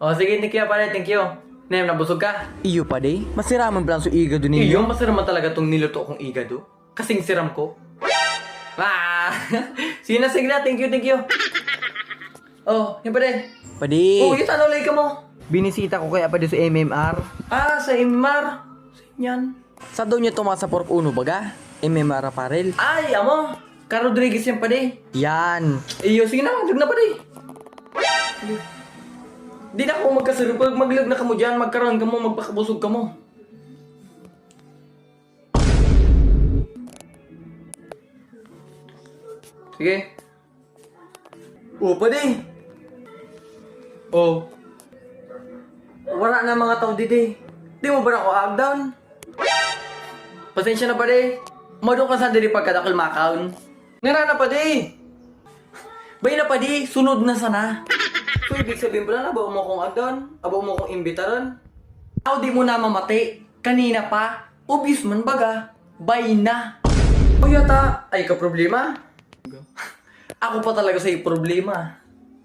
O sige, thank you pare, thank you. Nem, nabusog ka? Iyo pa day, masiraman plan so igado ninyo. Iyo, masarap man talaga tong niluto kong igado. Kasing siram ko. Ah! Sige na, thank you, thank you. Oh, yan pare. Padi, Oh, yung tanolay ka mo. binisita ko kaya pa sa MMR. Ah, sa Imar. Yan. Sa daw niya tumasa pork uno baga? MMR aparel. Ay, amo. Ka Rodriguez yan pare. Yan. Iyo, sige na, maglag na pare. Di na ako magkasiro. Pag maglag na ka mo dyan, magkaroon ka mo, magpakabusog ka mo. Sige. Oh, pwede. Oh. Wala na mga tao dito. Di mo ba na ako agdown? Pasensya na pa di. Madung ka sa diri pagkadakil makaon. Nga na pa di. Bay na pa di, sunod na sana. So, ibig sabihin pala na, abo mo kong agdown? Abo mo kong imbitaran? Ako di mo na mamati. Kanina pa. Obvious man baga. Bay na. O yata, ay ka problema? Ako pa talaga sa problema.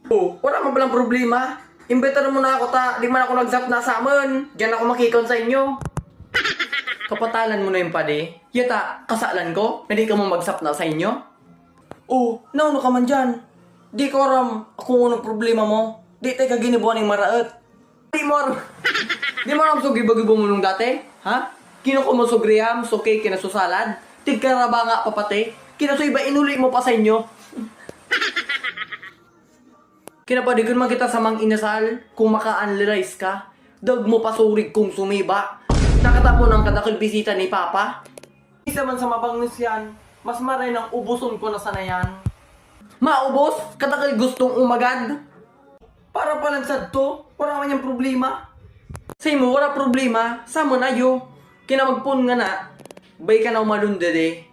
Oh, wala man palang problema. Imbitaran mo na ako ta. Di man ako nag-zap na sa amin. Diyan ako makikon sa inyo. Kapatalan mo na yung pade. Yata, kasalan ko? Na di ka mo mag-zap na sa inyo? Oh, nauno ka man dyan. Di ko aram kung anong problema mo. Di tayo ka ginibuan ng maraot. Di mo aram. Di mo aram sugi-bagibo mo nung dati? Ha? Kinuko mo sugriham, suki, kinasusalad. Tigkaraba nga papate. Kinasuiba inuli mo pa sa inyo. Kinapadigon man kita sa mang inasal. Kung maka-unrealize ka. Dag mo pasurig kung sumiba. Nakatapon ang kadakil bisita ni Papa. Isa man sa mabangnis yan. Mas maray ng ubuson ko na sana yan. Maubos? Kadakil gustong umagad? Para palang sad to. Wala man yung problema. Say mo, wala problema. Sama na yo. Kinamagpun nga na. Bay ka na umalunda de.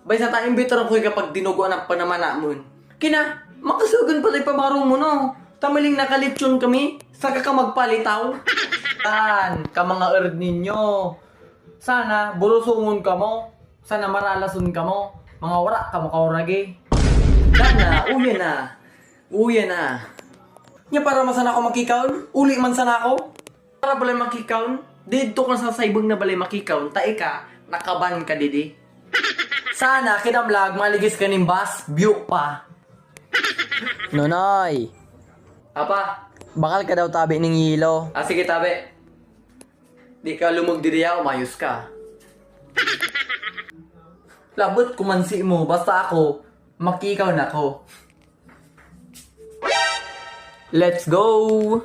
Bay sa tayong bitar ko kapag dinuguan ang panamana mo. Kina, makasugan pala pabaro mo no. Tamaling nakalitsyon kami. Saka ka magpalitaw. Tan, ka mga erd ninyo. Sana, burusungon ka mo. Sana maralason ka mo. Mga wala ka mo kauragi. Dana, uya na. Uya na. Nya para masana ako makikaon? Uli man sana ako? Para balay makikaon? Dito ka sa saibang na balay makikaon. Tae ka, nakaban ka didi. Sana, kinamlag, maligis ka ng bus, view pa. Nonoy, Apa? bakal ka daw tabi ng hilo. Ah, sige tabi. Di ka lumog diriya, umayos ka. Labot kumansi mo, basta ako, makikaw na ako. Let's go!